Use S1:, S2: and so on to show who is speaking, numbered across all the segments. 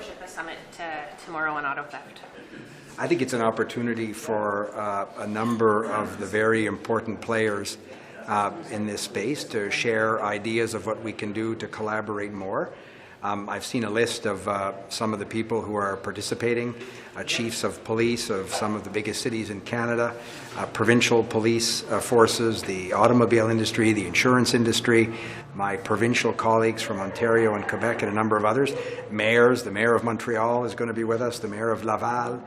S1: approach at the summit tomorrow on auto theft?
S2: I think it's an opportunity for a number of the very important players in this space to share ideas of what we can do to collaborate more. I've seen a list of some of the people who are participating, chiefs of police of some of the biggest cities in Canada, provincial police forces, the automobile industry, the insurance industry, my provincial colleagues from Ontario and Quebec and a number of others, mayors. The mayor of Montreal is going to be with us, the mayor of Laval,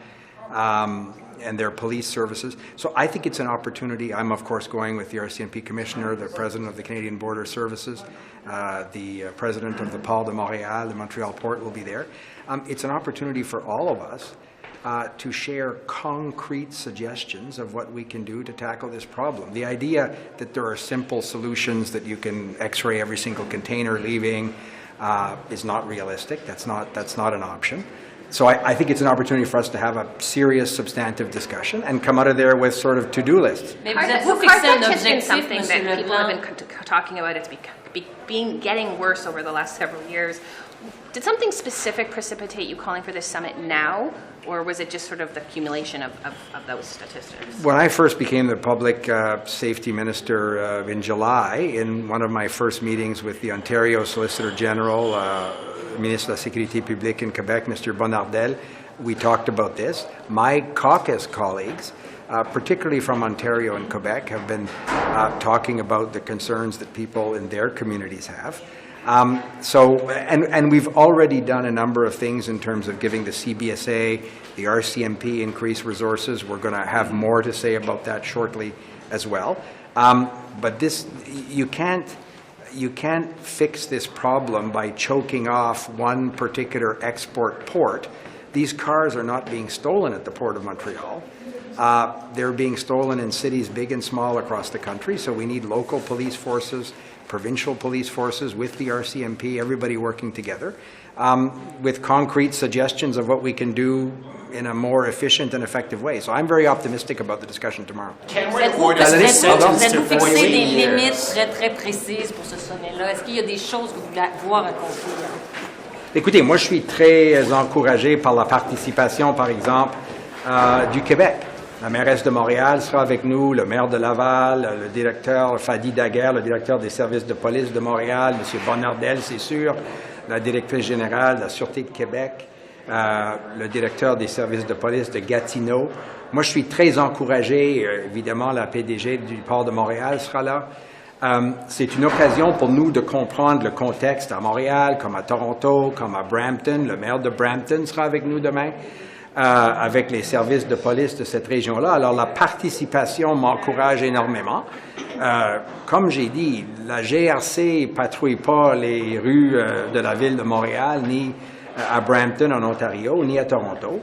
S2: and their police services. So I think it's an opportunity. I'm, of course, going with the RCMP Commissioner, the President of the Canadian Border Services, the President of the Port de Montréal, the Montreal Port will be there. It's an opportunity for all of us to share concrete suggestions of what we can do to tackle this problem. The idea that there are simple solutions that you can X-ray every single container leaving is not realistic. That's not an option. So I think it's an opportunity for us to have a serious, substantive discussion and come out of there with sort of to-do lists.
S1: Carthage has been something that people have been talking about. It's getting worse over the last several years. Did something specific precipitate you calling for this summit now, or was it just sort of the accumulation of those statistics?
S2: When I first became the Public Safety Minister in July, in one of my first meetings with the Ontario Solicitor General, Ministre de la Sécurité publique in Quebec, Mr. Bonnardel, we talked about this. My caucus colleagues, particularly from Ontario and Quebec, have been talking about the concerns that people in their communities have. And we've already done a number of things in terms of giving the CBSA, the RCMP increased resources. We're going to have more to say about that shortly as well. But this, you can't fix this problem by choking off one particular export port. These cars are not being stolen at the Port of Montreal. They're being stolen in cities big and small across the country, so we need local police forces, provincial police forces with the RCMP, everybody working together, with concrete suggestions of what we can do in a more efficient and effective way. So I'm very optimistic about the discussion tomorrow.
S3: Êtes-vous fixer des limites très précises pour ce sommet-là? Est-ce qu'il y a des choses que vous voulez voir accomplir?
S2: Écoutez, moi je suis très encouragé par la participation, par exemple, du Québec. La mairesse de Montréal sera avec nous, le maire de Laval, le directeur Fadi Daguerre, le directeur des services de police de Montréal, M. Bonnardel, c'est sûr, la directrice générale de la Sûreté de Québec, le directeur des services de police de Gatineau. Moi, je suis très encouragé, évidemment, la PDG du Port de Montréal sera là. C'est une occasion pour nous de comprendre le contexte à Montréal, comme à Toronto, comme à Brampton. Le maire de Brampton sera avec nous demain. Avec les services de police de cette région-là. Alors, la participation m'encourage énormément. Comme j'ai dit, la GRC ne patrouille pas les rues de la ville de Montréal, ni à Brampton, en Ontario, ni à Toronto.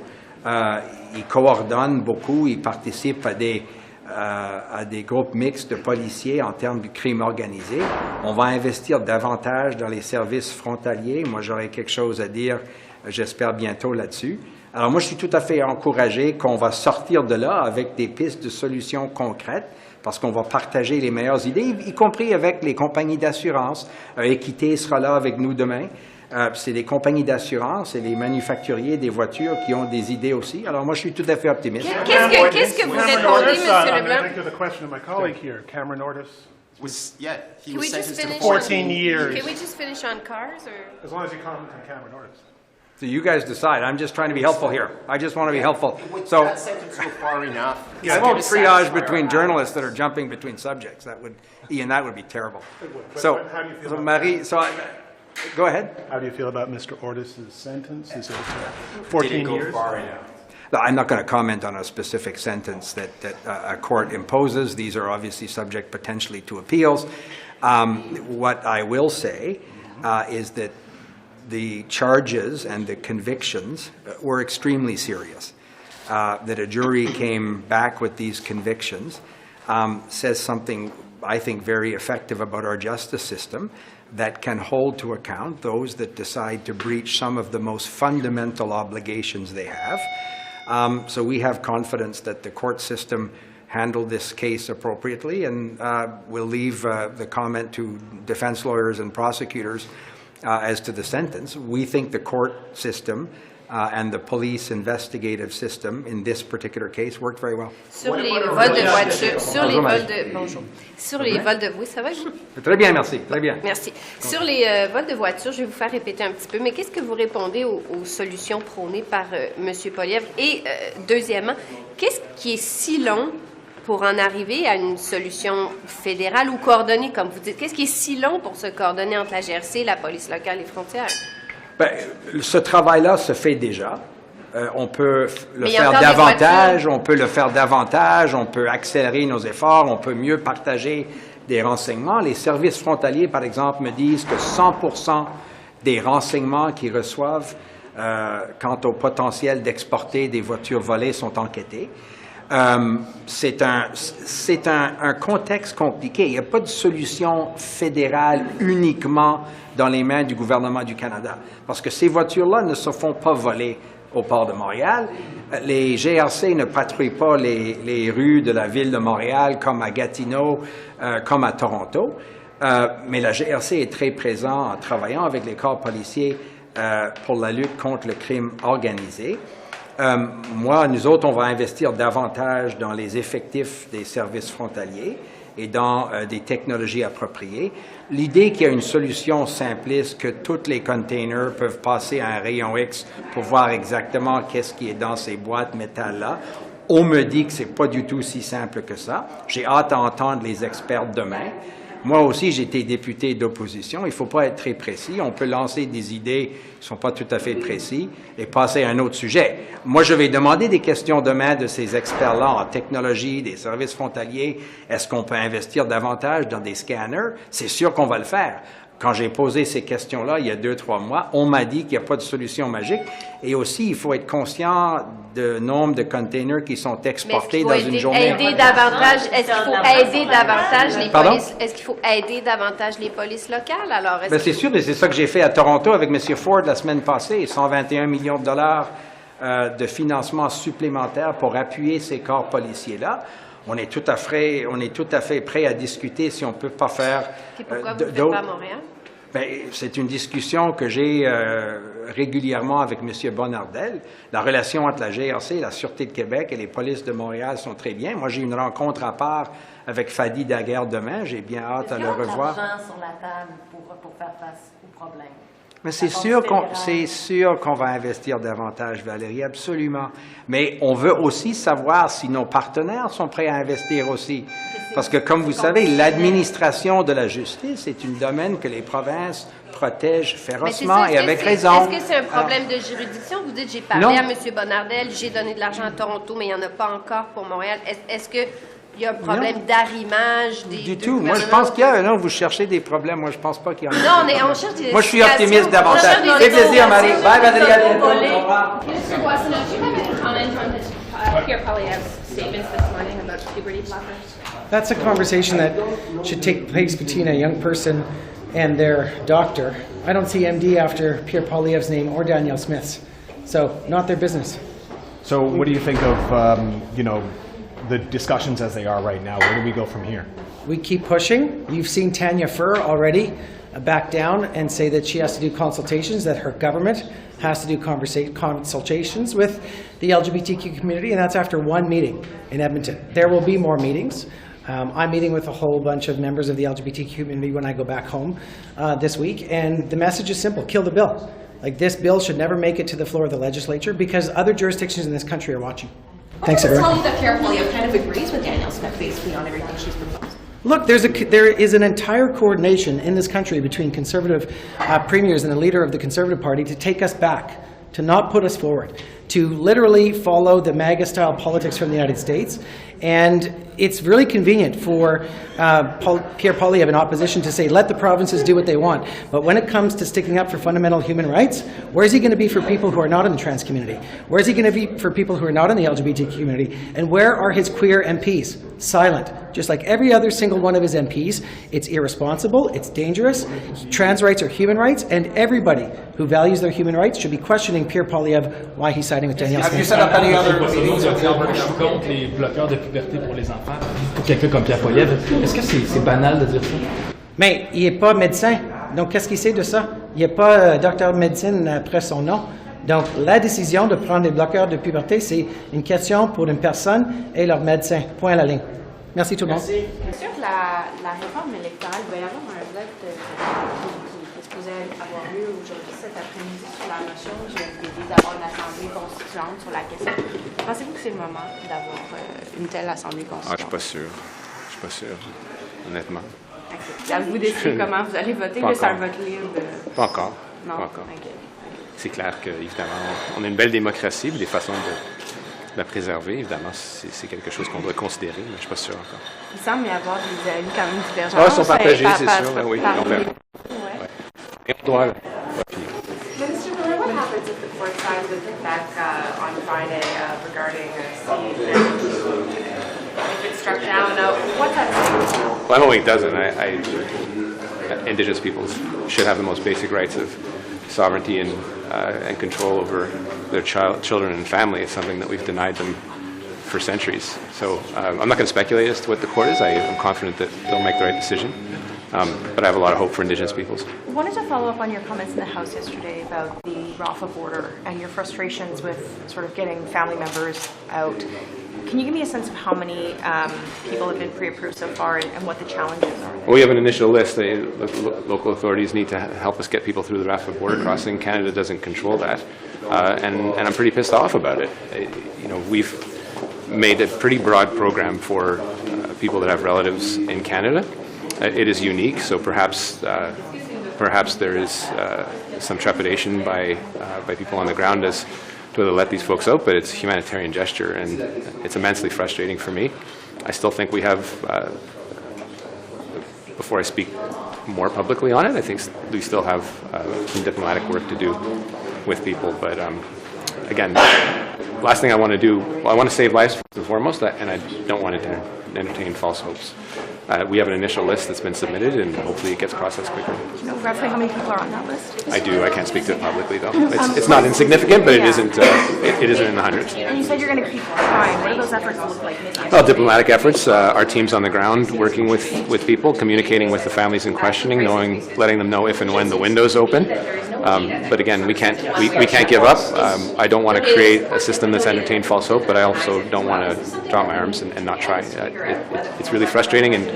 S2: Ils coordonnent beaucoup, ils participent à des groupes mixtes de policiers en termes du crime organisé. On va investir davantage dans les services frontaliers. Moi, j'aurai quelque chose à dire, j'espère, bientôt là-dessus. Alors moi, je suis tout à fait encouragé qu'on va sortir de là avec des pistes de solutions concrètes parce qu'on va partager les meilleures idées, y compris avec les compagnies d'assurance. Équité sera là avec nous demain. C'est les compagnies d'assurance et les manufacturiers des voitures qui ont des idées aussi. Alors moi, je suis tout à fait optimiste.
S1: Qu'est-ce que vous répondez, M. Leblanc?
S4: I think to the question of my colleague here, Cameron Ortis.
S1: Can we just finish
S4: 14 years.
S1: Can we just finish on cars, or?
S4: As long as you comment on Cameron Ortis.
S2: So you guys decide. I'm just trying to be helpful here. I just want to be helpful.
S5: So that sentence go far enough.
S2: I won't triage between journalists that are jumping between subjects. That would be terrible. So,
S4: how do you feel about
S2: Marie, go ahead.
S4: How do you feel about Mr. Ortis's sentence? Is it 14 years?
S2: No, I'm not going to comment on a specific sentence that a court imposes. These are obviously subject potentially to appeals. What I will say is that the charges and the convictions were extremely serious. That a jury came back with these convictions says something, I think, very effective about our justice system that can hold to account those that decide to breach some of the most fundamental obligations they have. So we have confidence that the court system handled this case appropriately, and we'll leave the comment to defense lawyers and prosecutors as to the sentence. We think the court system and the police investigative system in this particular case worked very well.
S6: Sur les vols de voiture, sur les vols de... Bonjour. Sur les vols de... Oui, ça va, vous?
S2: Très bien, merci. Très bien.
S6: Merci. Sur les vols de voiture, je vais vous faire répéter un petit peu, mais qu'est-ce que vous répondez aux solutions prônées par M. Poilievre? Et deuxièmement, qu'est-ce qui est si long pour en arriver à une solution fédérale ou coordonnée, comme vous dites? Qu'est-ce qui est si long pour se coordonner entre la GRC, la police locale et les frontières?
S2: Bien, ce travail-là se fait déjà. On peut le faire davantage, on peut accélérer nos efforts, on peut mieux partager des renseignements. Les services frontaliers, par exemple, me disent que 100% des renseignements qu'ils reçoivent quant au potentiel d'exporter des voitures volées sont enquêtés. C'est un contexte compliqué. Il n'y a pas de solution fédérale uniquement dans les mains du gouvernement du Canada, parce que ces voitures-là ne se font pas voler au port de Montréal. Les GRC ne patrouillent pas les rues de la ville de Montréal comme à Gatineau, comme à Toronto, mais la GRC est très présente en travaillant avec les corps policiers pour la lutte contre le crime organisé. Nous autres, on va investir davantage dans les effectifs des services frontaliers et dans des technologies appropriées. L'idée qu'il y a une solution simpliste, que tous les containers peuvent passer à un rayon X pour voir exactement qu'est-ce qui est dans ces boîtes métal-là, on me dit que c'est pas du tout si simple que ça. J'ai hâte à entendre les experts demain. Moi aussi, j'ai été député d'opposition. Il ne faut pas être très précis. On peut lancer des idées qui ne sont pas tout à fait précises et passer à un autre sujet. Moi, je vais demander des questions demain de ces experts-là en technologie, des services frontaliers. Est-ce qu'on peut investir davantage dans des scanners? C'est sûr qu'on va le faire. Quand j'ai posé ces questions-là il y a 2-3 mois, on m'a dit qu'il n'y a pas de solution magique. Et aussi, il faut être conscient du nombre de containers qui sont exportés dans une journée.
S6: Est-ce qu'il faut aider davantage les polices locales? Alors,
S2: c'est sûr, et c'est ça que j'ai fait à Toronto avec M. Ford la semaine passée, 121 millions de dollars de financement supplémentaire pour appuyer ces corps policiers-là. On est tout à fait prêt à discuter si on ne peut pas faire
S6: pourquoi vous ne le faites pas à Montréal?
S2: Bien, c'est une discussion que j'ai régulièrement avec M. Bonnardel. La relation entre la GRC, la Sûreté de Québec et les polices de Montréal sont très bien. Moi, j'ai une rencontre à part avec Fadi Daguerre demain. J'ai bien hâte à le revoir.
S3: Est-ce qu'il y a de l'argent sur la table pour faire face aux problèmes?
S2: Mais c'est sûr qu'on va investir davantage, Valérie, absolument. Mais on veut aussi savoir si nos partenaires sont prêts à investir aussi. Parce que, comme vous savez, l'administration de la justice est un domaine que les provinces protègent férocement et avec raison.
S6: Est-ce que c'est un problème de juridiction? Vous dites, j'ai parlé à M. Bonnardel, j'ai donné de l'argent à Toronto, mais il n'y en a pas encore pour Montréal. Est-ce que il y a un problème d'arrimage
S2: du tout. Moi, je pense qu'il y a. Non, vous cherchez des problèmes. Moi, je pense pas qu'il y en a.
S6: Non, on cherche des.
S2: Moi, je suis optimiste davantage. C'est plaisir, Marie. Bye, Valérie. À bientôt. Au revoir.
S1: Mr. Boissonnault, do you have a comment on Pierre Poilievre's statements this morning about puberty blockers?
S7: That's a conversation that should take place between a young person and their doctor. I don't see MD after Pierre Poilievre's name or Danielle Smith's, so not their business.
S5: So what do you think of, the discussions as they are right now? Where do we go from here?
S7: We keep pushing. You've seen Tanya Furr already back down and say that she has to do consultations, that her government has to do consultations with the LGBTQ community, and that's after one meeting in Edmonton. There will be more meetings. I'm meeting with a whole bunch of members of the LGBTQ community when I go back home this week, and the message is simple: kill the bill. Like, this bill should never make it to the floor of the legislature because other jurisdictions in this country are watching. Thanks, everyone.
S8: Tell you that Pierre Poilievre kind of agrees with Danielle Smith basically on everything she's proposed.
S7: Look, there is an entire coordination in this country between Conservative premiers and the leader of the Conservative Party to take us back, to not put us forward, to literally follow the MAGA-style politics from the United States. And it's really convenient for Pierre Poilievre in opposition to say, let the provinces do what they want. But when it comes to sticking up for fundamental human rights, where is he going to be for people who are not in the trans community? Where is he going to be for people who are not in the LGBT community? And where are his queer MPs? Silent. Just like every other single one of his MPs, it's irresponsible, it's dangerous. Trans rights are human rights, and everybody who values their human rights should be questioning Pierre Poilievre why he's siding with Danielle Smith.
S2: Have you set up any other meetings with the Alberta?
S9: Je suis contre les bloqueurs de puberté pour les enfants. Pour quelqu'un comme Pierre Poilievre, est-ce que c'est banal de dire ça?
S7: Mais il n'est pas médecin. Donc, qu'est-ce qu'il sait de ça? Il n'y a pas docteur de médecine après son nom. Donc, la décision de prendre des bloqueurs de puberté, c'est une question pour une personne et leur médecin. Point à la ligne. Merci tout le monde.
S8: Sur la réforme électorale, il va y avoir un vote qui est supposé avoir lieu aujourd'hui, cet après-midi, sur la motion d'avoir une assemblée constituante sur la question. Pensez-vous que c'est le moment d'avoir une telle assemblée constituante?
S10: Je suis pas sûr, honnêtement.
S8: Okay. Vous décidez comment vous allez voter? C'est un vote libre?
S10: Pas encore.
S8: Non?
S10: Pas encore.
S8: Okay.
S10: C'est clair qu'évidemment, on a une belle démocratie, des façons de la préserver, évidemment, c'est quelque chose qu'on doit considérer, mais je ne suis pas sûr encore.
S8: Il semble y avoir des avis quand même divergents.
S10: Ah, ils sont partagés, c'est sûr, mais oui, on verra.
S8: Ouais.
S10: Et on doit...
S11: Minister Miller, what happens if the court sides with Quebec on Friday regarding if it's struck down? What that means?
S10: Well, I don't think it doesn't. Indigenous peoples should have the most basic rights of sovereignty and control over their children and family. It's something that we've denied them for centuries. So I'm not going to speculate as to what the court is. I'm confident that they'll make the right decision. But I have a lot of hope for Indigenous peoples.
S8: I wanted to follow up on your comments in the House yesterday about the Rafa border and your frustrations with sort of getting family members out. Can you give me a sense of how many people have been pre-approved so far and what the challenges are?
S10: Well, we have an initial list. Local authorities need to help us get people through the Rafa border crossing. Canada doesn't control that. And I'm pretty pissed off about it. We've made a pretty broad program for people that have relatives in Canada. It is unique, so perhaps there is some trepidation by people on the ground as to whether to let these folks out, but it's a humanitarian gesture, and it's immensely frustrating for me. I still think we have, before I speak more publicly on it, I think we still have some diplomatic work to do with people, but again, last thing I want to do, I want to save lives first and foremost, and I don't want to entertain false hopes. We have an initial list that's been submitted, and hopefully it gets processed quicker.
S8: Do you know roughly how many people are on that list?
S10: I do. I can't speak to it publicly, though. It's not insignificant, but it isn't in the hundreds.
S8: And you said you're going to keep trying. What do those efforts look like?
S10: Well, diplomatic efforts. Our team's on the ground working with people, communicating with the families in questioning, letting them know if and when the window's open. But again, we can't give up. I don't want to create a system that's entertained false hope, but I also don't want to drop my arms and not try. It's really frustrating, and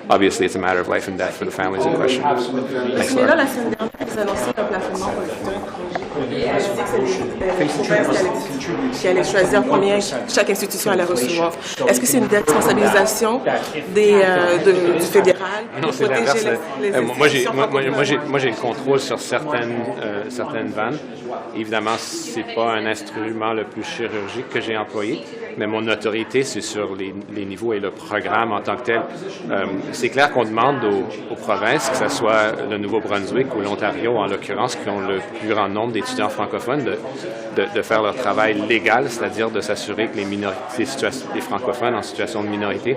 S10: obviously it's a matter of life and death for the families in question. Thanks, Laura.
S11: La semaine dernière, vous annoncez un plafonnement qui allait choisir combien chaque institution allait recevoir. Est-ce que c'est une responsabilisation du fédéral
S10: Non, c'est l'inverse. Moi, j'ai le contrôle sur certaines vannes. Évidemment, c'est pas un instrument le plus chirurgique que j'ai employé, mais mon autorité, c'est sur les niveaux et le programme en tant que tel. C'est clair qu'on demande aux provinces, que ce soit le Nouveau-Brunswick ou l'Ontario, en l'occurrence, qui ont le plus grand nombre d'étudiants francophones, de faire leur travail légal, c'est-à-dire de s'assurer que les francophones en situation de minorité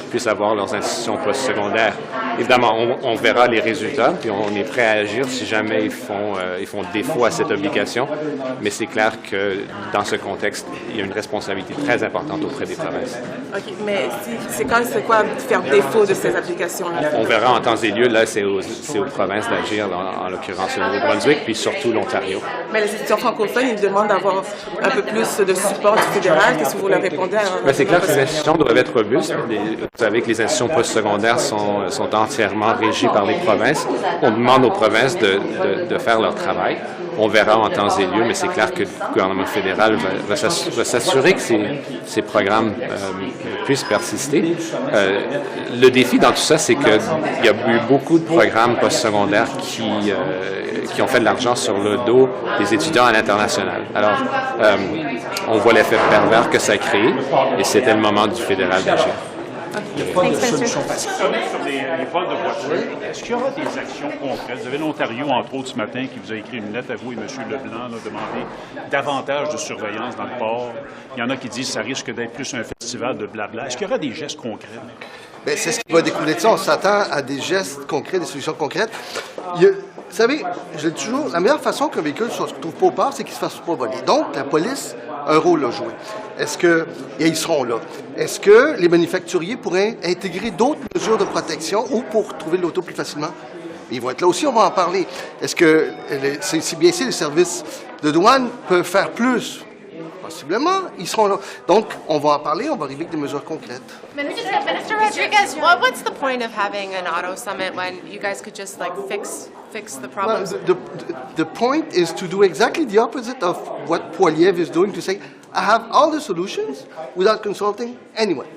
S10: puissent avoir leurs institutions postsecondaires. Évidemment, on verra les résultats, puis on est prêt à agir si jamais ils font défaut à cette obligation, mais c'est clair que dans ce contexte, il y a une responsabilité très importante auprès des provinces.
S11: OK, mais c'est quoi faire défaut de ces applications-là?
S10: On verra en temps et lieu, là, c'est aux provinces d'agir, en l'occurrence le Nouveau-Brunswick, puis surtout l'Ontario.
S11: Mais les institutions francophones, ils demandent d'avoir un peu plus de support du fédéral. Qu'est-ce que vous leur répondez à
S10: Mais c'est clair que les institutions doivent être robustes. Vous savez que les institutions postsecondaires sont entièrement régies par les provinces. On demande aux provinces de faire leur travail. On verra en temps et lieu, mais c'est clair que le gouvernement fédéral va s'assurer que ces programmes puissent persister. Le défi dans tout ça, c'est qu'il y a eu beaucoup de programmes postsecondaires qui ont fait de l'argent sur le dos des étudiants à l'international. Alors, on voit l'effet pervers que ça a créé, et c'était le moment du fédéral d'agir.
S12: Il n'y a pas de solution facile. Sur les vols de voitures, est-ce qu'il y aura des actions concrètes? Vous avez l'Ontario, entre autres, ce matin, qui vous a écrit une lettre à vous et M. Leblanc, demandé davantage de surveillance dans le port. Il y en a qui disent que ça risque d'être plus un festival de blabla. Est-ce qu'il y aura des gestes concrets?
S13: Bien, c'est ce qui va découler de ça. On s'attend à des gestes concrets, des solutions concrètes. Vous savez, je dis toujours, la meilleure façon qu'un véhicule ne se retrouve pas au port, c'est qu'il ne se fasse pas voler. Donc, la police a un rôle à jouer. Et ils seront là. Est-ce que les manufacturiers pourraient intégrer d'autres mesures de protection ou pour trouver l'auto plus facilement? Ils vont être là aussi, on va en parler. Est-ce que, c'est bien sûr, les services de douane peuvent faire plus? Possiblement, ils seront là. Donc, on va en parler, on va arriver avec des mesures concrètes.
S14: Minister Rodriguez, what's the point of having an auto summit when you guys could just like fix the problems?
S13: Well, the point is to do exactly the opposite of what Poilievre is doing, to say, I have all the solutions without consulting anyone.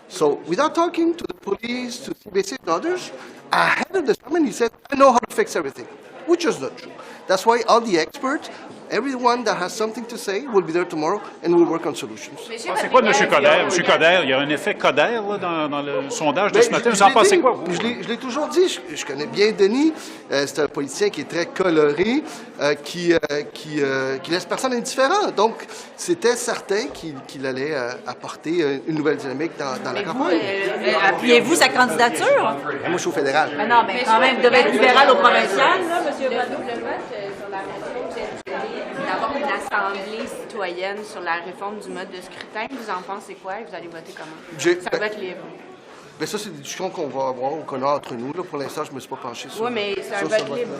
S13: So, without talking to the police, to CBC and others, ahead of the summit, he said, I know how to fix everything, which is not true. That's why all the experts, everyone that has something to say will be there tomorrow and we'll work on solutions.
S12: C'est quoi de M. Coderre? M. Coderre, il y a un effet Coderre là, dans le sondage de ce matin. Vous en pensez quoi?
S13: Je l'ai toujours dit. Je connais bien Denis. C'est un politicien qui est très coloré, qui laisse personne indifférent. Donc, c'était certain qu'il allait apporter une nouvelle dynamique dans la campagne.
S3: Appuyez-vous sa candidature?
S13: Moi, je suis au fédéral.
S3: Mais non, mais quand même, vous devez être libéral au provincial, là, M.
S8: Sur la réforme, d'avoir une assemblée citoyenne sur la réforme du mode de scrutin. Vous en pensez quoi et vous allez voter comment? Ça va être libre.
S13: Ben ça, c'est des discussions qu'on va avoir ou qu'on a entre nous. Là. Pour l'instant, je ne me suis pas penché sur.
S8: Oui, mais c'est un vote libre.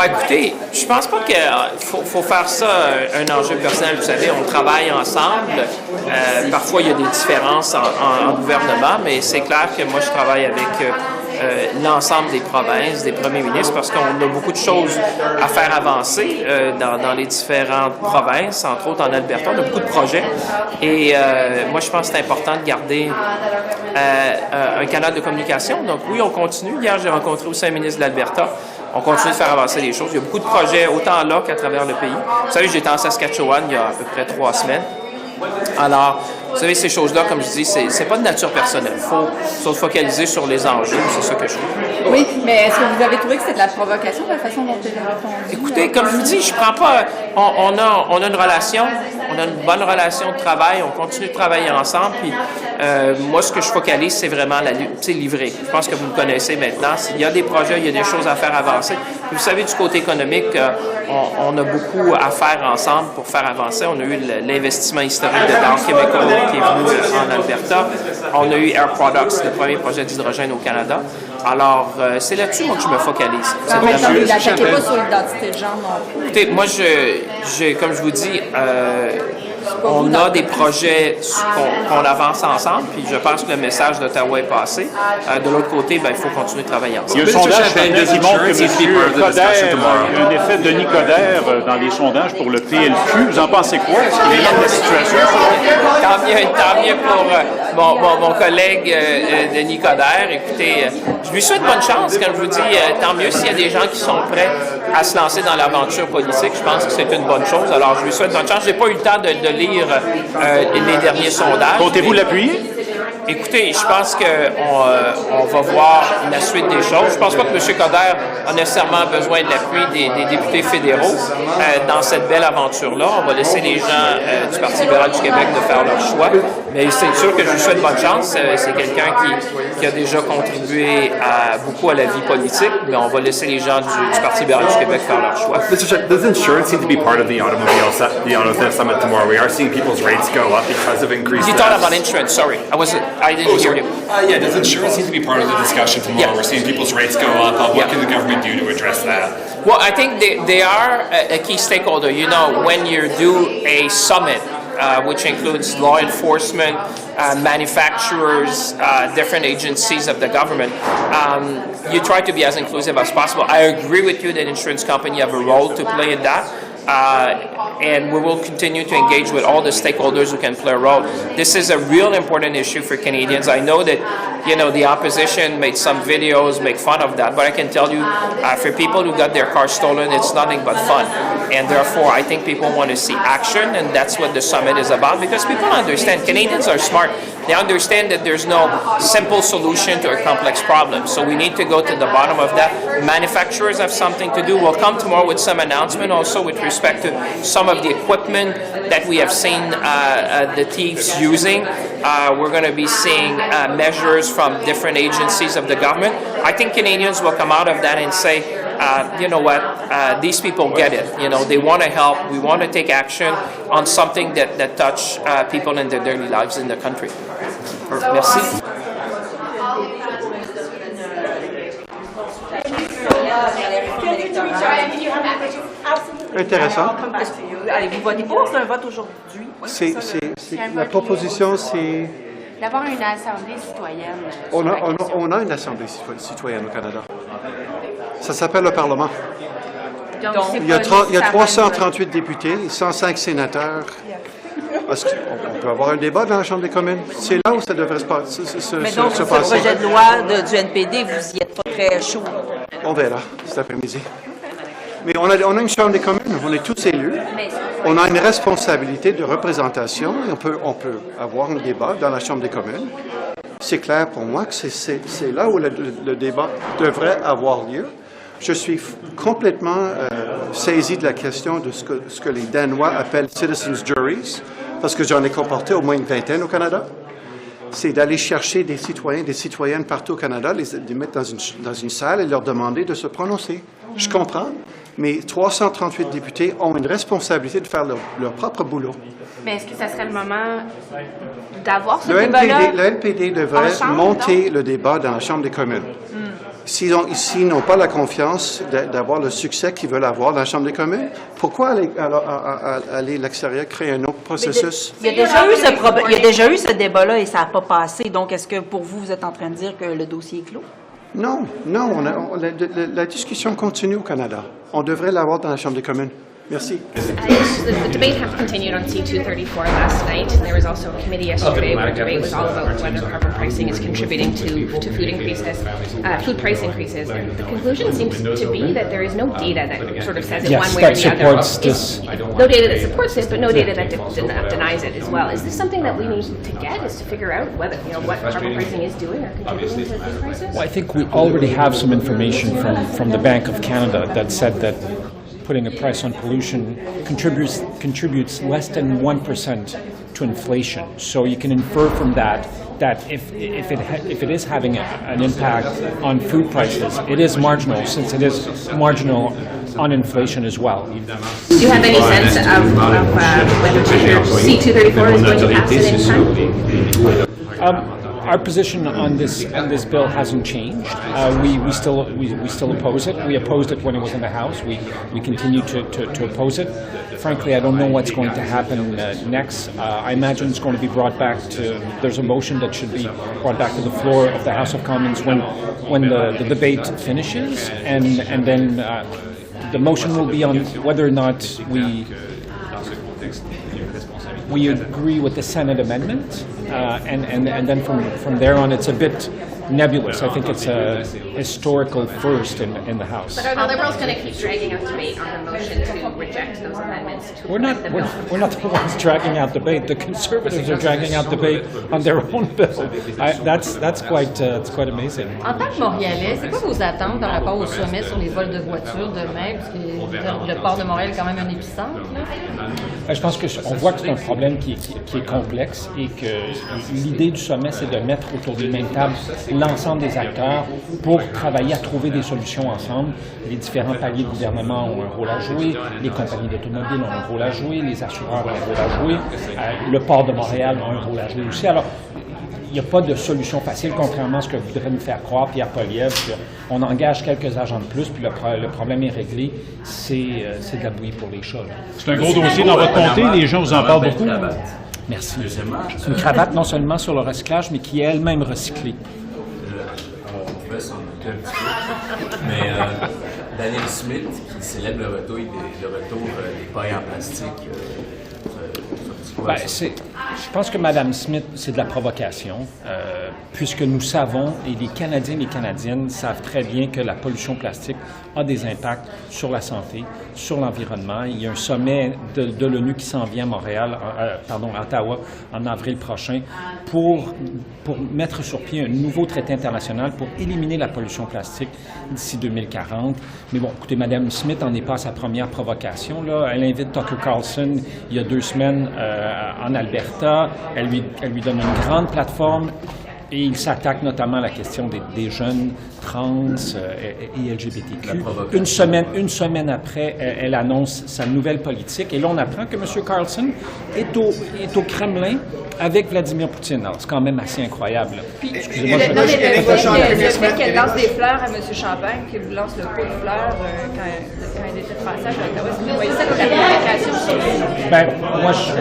S15: Écoutez, je pense pas qu'il faut faire ça un enjeu personnel. Vous savez, on travaille ensemble. Parfois, il y a des différences en gouvernement, mais c'est clair que moi, je travaille avec l'ensemble des provinces, des premiers ministres, parce qu'on a beaucoup de choses à faire avancer dans les différentes provinces, entre autres en Alberta. On a beaucoup de projets. Et moi, je pense que c'est important de garder un canal de communication. Donc oui, on continue. Hier, j'ai rencontré aussi un ministre de l'Alberta. On continue de faire avancer les choses. Il y a beaucoup de projets, autant là qu'à travers le pays. Vous savez, j'étais en Saskatchewan il y a à peu près 3 semaines. Alors, vous savez, ces choses-là, comme je dis, c'est pas de nature personnelle. Il faut se focaliser sur les enjeux, c'est ça que je trouve.
S8: Oui, mais est-ce que vous avez trouvé que c'est de la provocation, la façon dont il a répondu?
S15: Écoutez, comme je vous dis, je prends pas... On a une relation, on a une bonne relation de travail, on continue de travailler ensemble, puis moi, ce que je focalise, c'est vraiment livrer. Je pense que vous me connaissez maintenant. Il y a des projets, il y a des choses à faire avancer. Puis vous savez, du côté économique, on a beaucoup à faire ensemble pour faire avancer. On a eu l'investissement historique de Dow Chemical qui est venu en Alberta. On a eu Air Products, le premier projet d'hydrogène au Canada. Alors, c'est là-dessus, moi, que je me focalise.
S3: Vous n'attaquez pas sur l'identité de genre non plus.
S15: Écoutez, moi, comme je vous dis, on a des projets qu'on avance ensemble, puis je pense que le message d'Ottawa est passé. De l'autre côté, il faut continuer de travailler ensemble.
S12: Il y a un sondage qui montre que M. Coderre, il y a un effet de Denis Coderre dans les sondages pour le PLQ. Vous en pensez quoi? Est-ce qu'il est là de la situation?
S15: Tant mieux pour mon collègue Denis Coderre. Écoutez, je lui souhaite bonne chance. Comme je vous dis, tant mieux s'il y a des gens qui sont prêts à se lancer dans l'aventure politique. Je pense que c'est une bonne chose. Alors, je lui souhaite bonne chance. Je n'ai pas eu le temps de lire les derniers sondages.
S12: Comptez-vous l'appuyer?
S15: Écoutez, je pense qu'on va voir la suite des choses. Je ne pense pas que M. Coderre a nécessairement besoin de l'appui des députés fédéraux dans cette belle aventure-là. On va laisser les gens du Parti libéral du Québec de faire leur choix. Mais c'est sûr que je lui souhaite bonne chance. C'est quelqu'un qui a déjà contribué beaucoup à la vie politique, mais on va laisser les gens du Parti libéral du Québec faire leur choix.
S16: Does insurance seem to be part of the automobile summit tomorrow? We are seeing people's rates go up because of increased...
S15: You talked about insurance, sorry. I didn't hear you.
S16: Yeah, does insurance seem to be part of the discussion tomorrow? Yeah. We're seeing people's rates go up. What can the government do to address that?
S15: Well, I think they are a key stakeholder. You know, when you do a summit, which includes law enforcement, manufacturers, different agencies of the government, you try to be as inclusive as possible. I agree with you that insurance companies have a role to play in that. And we will continue to engage with all the stakeholders who can play a role. This is a real important issue for Canadians. I know that, the opposition made some videos, make fun of that, but I can tell you, for people who got their cars stolen, it's nothing but fun. And therefore, I think people want to see action, and that's what the summit is about, because people understand, Canadians are smart. They understand that there's no simple solution to a complex problem. So we need to go to the bottom of that. Manufacturers have something to do. We'll come tomorrow with some announcement also with respect to some of the equipment that we have seen the thieves using. We're going to be seeing measures from different agencies of the government. I think Canadians will come out of that and say, you know what, these people get it. They want to help. We want to take action on something that touch people in their daily lives in the country. Merci.
S17: Intéressant.
S8: Allez-vous voter pour? C'est un vote aujourd'hui.
S17: La proposition, c'est...
S8: D'avoir une assemblée citoyenne.
S17: On a une assemblée citoyenne au Canada. Ça s'appelle le Parlement.
S8: Donc,
S17: il y a 338 députés et 105 sénateurs. On peut avoir un débat dans la Chambre des communes. C'est là où ça devrait se passer.
S18: Mais donc, ce projet de loi du NPD, vous y êtes pas très chaud.
S17: On verra cet après-midi. Mais on a une Chambre des communes, on est tous élus. On a une responsabilité de représentation et on peut avoir un débat dans la Chambre des communes. C'est clair pour moi que c'est là où le débat devrait avoir lieu. Je suis complètement saisi de la question de ce que les Danois appellent « citizens juries », parce que j'en ai comporté au moins une vingtaine au Canada. C'est d'aller chercher des citoyens, des citoyennes partout au Canada, les mettre dans une salle et leur demander de se prononcer. Je comprends, mais 338 députés ont une responsabilité de faire leur propre boulot.
S8: Mais est-ce que ça serait le moment d'avoir ce débat-là?
S17: Le NPD devrait monter le débat dans la Chambre des communes. S'ils n'ont pas la confiance d'avoir le succès qu'ils veulent avoir dans la Chambre des communes, pourquoi aller à l'extérieur créer un autre processus?
S18: Il y a déjà eu ce débat-là et ça n'a pas passé. Donc, est-ce que pour vous, vous êtes en train de dire que le dossier est clos?
S17: Non. La discussion continue au Canada. On devrait l'avoir dans la Chambre des communes. Merci.
S1: The debate have continued on C-234 last night. There was also a committee yesterday where the debate was all about whether carbon pricing is contributing to food increases, food price increases. And the conclusion seems to be that there is no data that sort of says it one way or the other. No data that supports this, but no data that denies it as well. Is this something that we need to get, is to figure out whether, what carbon pricing is doing or contributing to food prices?
S9: Well, I think we already have some information from the Bank of Canada that said that putting a price on pollution contributes less than 1% to inflation. So you can infer from that if it is having an impact on food prices, it is marginal, since it is marginal on inflation as well.
S1: Do you have any sense of whether C-234 is going to pass it in time?
S9: Our position on this bill hasn't changed. We still oppose it. We opposed it when it was in the House. We continue to oppose it. Frankly, I don't know what's going to happen next. I imagine it's going to be brought back to. There's a motion that should be brought back to the floor of the House of Commons when the debate finishes, and then the motion will be on whether or not we agree with the Senate amendment, and then from there on, it's a bit nebulous. I think it's a historical first in the House.
S1: But are the Liberals going to keep dragging out debate on the motion to reject those amendments?
S9: We're not the ones dragging out debate. The Conservatives are dragging out debate on their own bill. That's quite amazing.
S3: En tant que Montréalais, c'est quoi vos attentes par rapport au sommet sur les vols de voitures demain, parce que le port de Montréal est quand même un épicentre, là?
S9: Je pense qu'on voit que c'est un problème qui est complexe et que l'idée du sommet, c'est de mettre autour d'une même table l'ensemble des acteurs pour travailler à trouver des solutions ensemble. Les différents paliers de gouvernement ont un rôle à jouer, les compagnies d'automobiles ont un rôle à jouer, les assureurs ont un rôle à jouer, le port de Montréal a un rôle à jouer aussi. Alors, il n'y a pas de solution facile, contrairement à ce que voudrait nous faire croire Pierre Poilievre, qu'on engage quelques agents de plus, puis le problème est réglé. C'est de la bouillie pour les chats.
S12: C'est un gros dossier dans votre comté, les gens vous en parlent beaucoup.
S9: Merci. C'est une cravate non seulement sur le recyclage, mais qui est elle-même recyclée.
S19: On pouvait s'en douter un petit peu. Mais Daniel Smith, qui célèbre le retour des pailles en plastique,
S9: je pense que Mme Smith, c'est de la provocation, puisque nous savons, et les Canadiens et les Canadiennes savent très bien que la pollution plastique a des impacts sur la santé, sur l'environnement. Il y a un sommet de l'ONU qui s'en vient à Ottawa, en avril prochain, pour mettre sur pied un nouveau traité international pour éliminer la pollution plastique d'ici 2040. Mais bon, écoutez, Mme Smith en est pas à sa première provocation, là. Elle invite Tucker Carlson il y a 2 semaines en Alberta. Elle lui donne une grande plateforme. Et il s'attaque notamment à la question des jeunes trans et LGBTQ. Une semaine après, elle annonce sa nouvelle politique. Et là, on apprend que M. Carlson est au Kremlin avec Vladimir Poutine. Alors, c'est quand même assez incroyable. Puis, excusez-moi,
S20: le fait qu'elle lance des fleurs à M. Champagne, qu'il vous lance le pot de fleurs quand il était de passage à Ottawa, est-ce que vous voyez ça comme la provocation?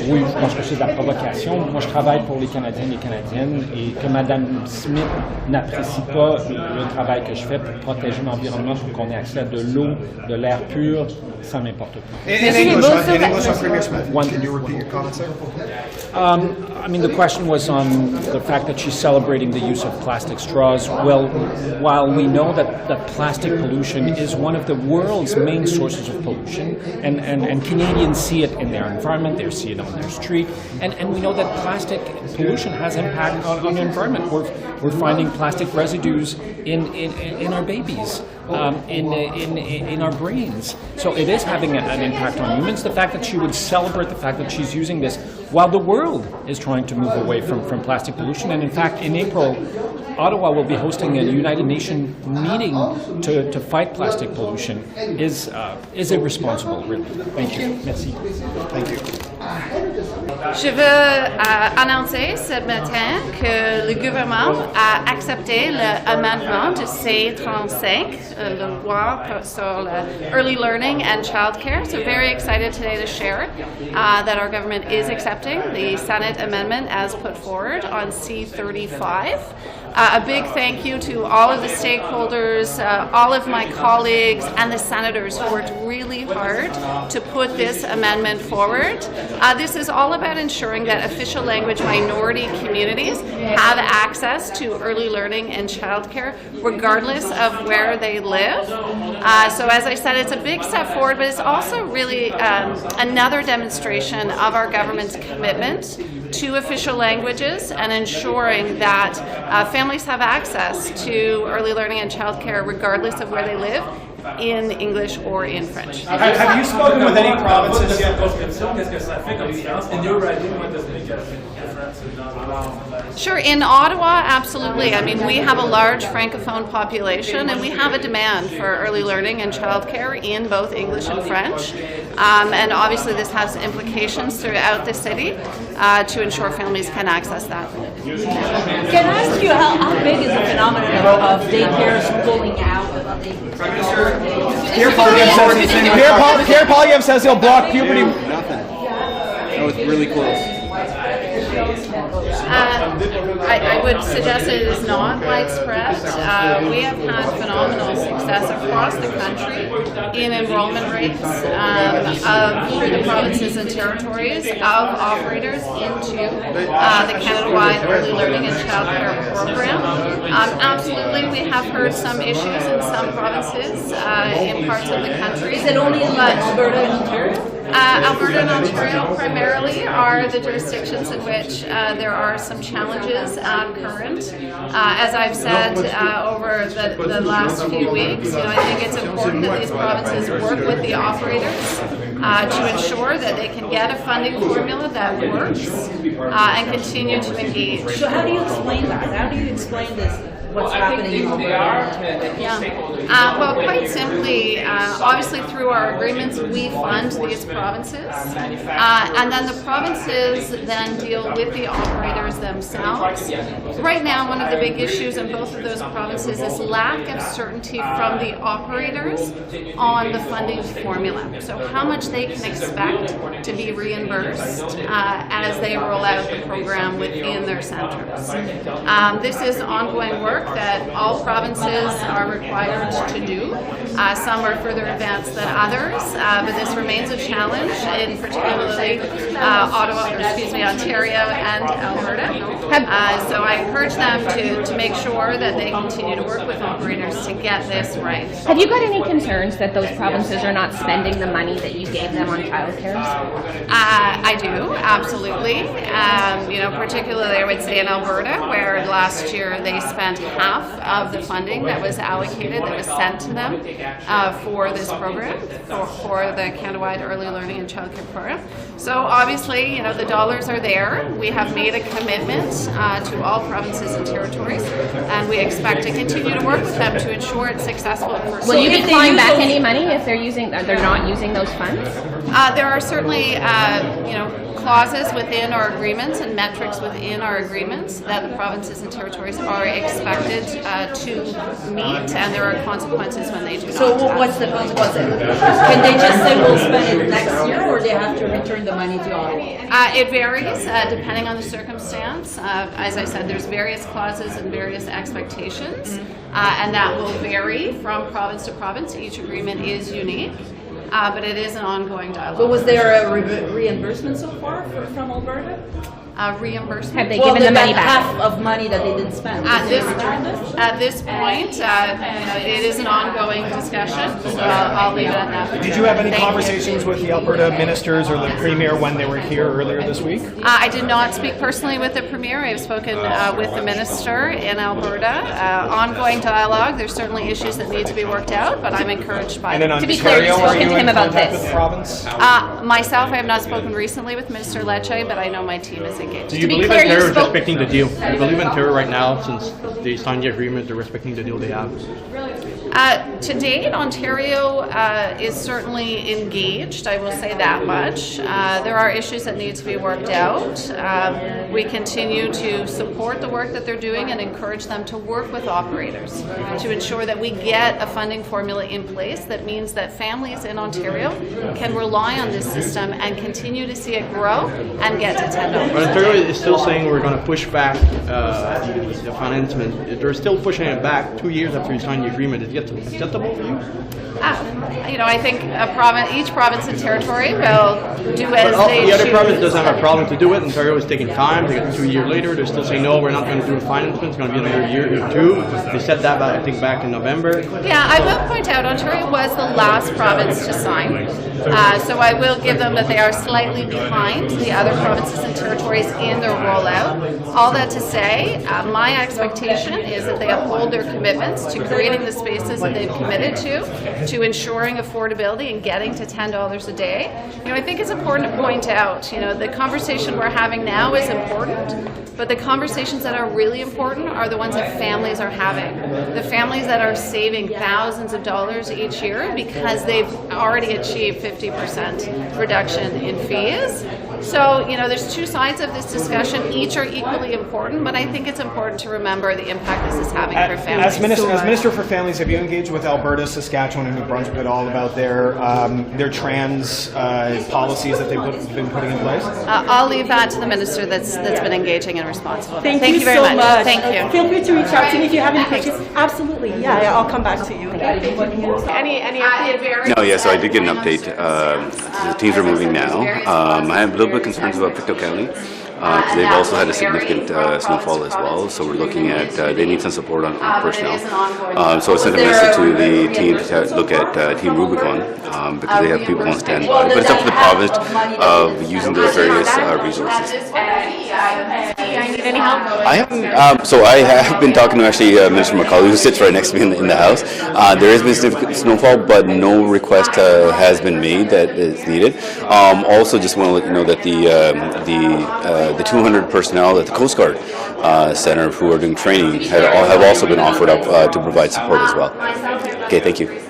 S9: Oui, je pense que c'est de la provocation. Moi, je travaille pour les Canadiens et les Canadiennes et que Mme Smith n'apprécie pas le travail que je fais pour protéger l'environnement, pour qu'on ait accès à de l'eau, de l'air pur, ça m'importe pas.
S5: In English, Premier Smith, can you repeat your comment, sir?
S9: I mean, the question was on the fact that she's celebrating the use of plastic straws. Well, while we know that plastic pollution is one of the world's main sources of pollution, and Canadians see it in their environment, they see it on their street, and we know that plastic pollution has impact on the environment. We're finding plastic residues in our babies, in our brains. So it is having an impact on humans. The fact that she would celebrate the fact that she's using this while the world is trying to move away from plastic pollution. And in fact, in April, Ottawa will be hosting a United Nations meeting to fight plastic pollution is irresponsible, really. Thank you. Merci.
S5: Thank you.
S21: Je veux annoncer ce matin que le gouvernement a accepté l'amendement de C-35, la loi sur early learning and childcare. So very excited today to share that our government is accepting the Senate amendment as put forward on C-35. A big thank you to all of the stakeholders, all of my colleagues, and the senators who worked really hard to put this amendment forward. This is all about ensuring that official language minority communities have access to early learning and childcare, regardless of where they live. So as I said, it's a big step forward, but it's also really another demonstration of our government's commitment to official languages and ensuring that families have access to early learning and childcare regardless of where they live, in English or in French.
S5: Have you spoken with any provinces yet?
S21: Sure, in Ottawa, absolutely. I mean, we have a large Francophone population and we have a demand for early learning and childcare in both English and French. And obviously this has implications throughout the city to ensure families can access that.
S18: Can I ask you how big is the phenomenon of daycares pulling out?
S5: Pierre Poilievre says he'll block puberty.
S22: Nothing. That was really close.
S21: I would suggest it is not widespread. We have had phenomenal success across the country in enrollment rates of the provinces and territories of operators into the Canada-wide early learning and childcare program. Absolutely, we have heard some issues in some provinces in parts of the country.
S18: Is it only in Alberta and Ontario?
S21: Alberta and Ontario primarily are the jurisdictions in which there are some challenges current. As I've said over the last few weeks, I think it's important that these provinces work with the operators to ensure that they can get a funding formula that works and continue to engage.
S18: So how do you explain that? How do you explain this? What's happening in Alberta?
S21: Well, quite simply, obviously through our agreements, we fund these provinces, and then the provinces then deal with the operators themselves. Right now, one of the big issues in both of those provinces is lack of certainty from the operators on the funding formula. So how much they can expect to be reimbursed as they roll out the program within their centres. This is ongoing work that all provinces are required to do. Some are further advanced than others, but this remains a challenge in particularly Ontario and Alberta. So I encourage them to make sure that they continue to work with operators to get this right.
S1: Have you got any concerns that those provinces are not spending the money that you gave them on childcare?
S21: I do, absolutely. Particularly I would say in Alberta, where last year they spent half of the funding that was allocated, that was sent to them for this program for the Canada-wide Early Learning and Childcare Program. So obviously, you know, the dollars are there. We have made a commitment to all provinces and territories, and we expect to continue to work with them to ensure it's successful.
S1: Will you be clawing back any money if they're not using those funds?
S21: There are certainly, you know, clauses within our agreements and metrics within our agreements that the provinces and territories are expected to meet, and there are consequences when they do not.
S18: So what's the consequence? Can they just say we'll spend it next year, or they have to return the money to Ottawa?
S21: It varies depending on the circumstance. As I said, there's various clauses and various expectations, and that will vary from province to province. Each agreement is unique. But it is an ongoing dialogue.
S18: But was there a reimbursement so far from Alberta?
S21: Reimbursement?
S1: Have they given the money back?
S18: Half of money that they didn't spend.
S21: At this point, it is an ongoing discussion, so I'll leave it at that.
S5: Did you have any conversations with the Alberta ministers or the Premier when they were here earlier this week?
S21: I did not speak personally with the Premier. I've spoken with the Minister in Alberta. Ongoing dialogue. There's certainly issues that need to be worked out, but I'm encouraged by them.
S5: To be clear, you've spoken to him about this? With the province?
S21: Myself, I have not spoken recently with Minister Lecce, but I know my team is engaged.
S22: Do you believe Ontario is respecting the deal? Do you believe Ontario right now, since they signed the agreement, they're respecting the deal they have?
S21: To date, Ontario is certainly engaged, I will say that much. There are issues that need to be worked out. We continue to support the work that they're doing and encourage them to work with operators to ensure that we get a funding formula in place that means that families in Ontario can rely on this system and continue to see it grow and get to $10.
S22: But Ontario is still saying we're going to push back the financement. They're still pushing it back 2 years after you sign the agreement. Is it acceptable for you?
S21: You know, I think each province and territory will do as they choose.
S22: The other province doesn't have a problem to do it. Ontario is taking time. They get 2 years later. They're still saying, no, we're not going to do a financement. It's going to be another year or two. They said that, I think, back in November.
S21: Yeah, I will point out Ontario was the last province to sign. So I will give them that they are slightly behind the other provinces and territories in their rollout. All that to say, my expectation is that they uphold their commitments to creating the spaces that they've committed to ensuring affordability and getting to $10 a day. You know, I think it's important to point out, you know, the conversation we're having now is important, but the conversations that are really important are the ones that families are having. The families that are saving thousands of dollars each year because they've already achieved 50% reduction in fees. So, you know, there's two sides of this discussion. Each are equally important, but I think it's important to remember the impact this is having for families.
S5: As Minister for Families, have you engaged with Alberta, Saskatchewan, and New Brunswick at all about their trans policies that they've been putting in place?
S21: I'll leave that to the minister that's been engaging and responsible.
S18: Thank you
S21: very
S18: so much.
S21: Thank you.
S18: Feel free to reach out to me if you have any questions. Absolutely. Yeah, I'll come back to you.
S4: No, yeah, so I did get an update. The teams are moving now. I have a little bit of concerns about Pictou County. They've also had a significant snowfall as well, so we're looking at, they need some support on personnel. So I sent a message to the team to look at Team Rubicon, because they have people on standby. But it's up to the province of using those various resources.
S14: Any help?
S4: I haven't, so I have been talking to actually Minister McCauley, who sits right next to me in the House. There has been significant snowfall, but no request has been made that is needed. Also, just want to let you know that the 200 personnel at the Coast Guard Center who are doing training have also been offered up to provide support as well. Okay, thank you.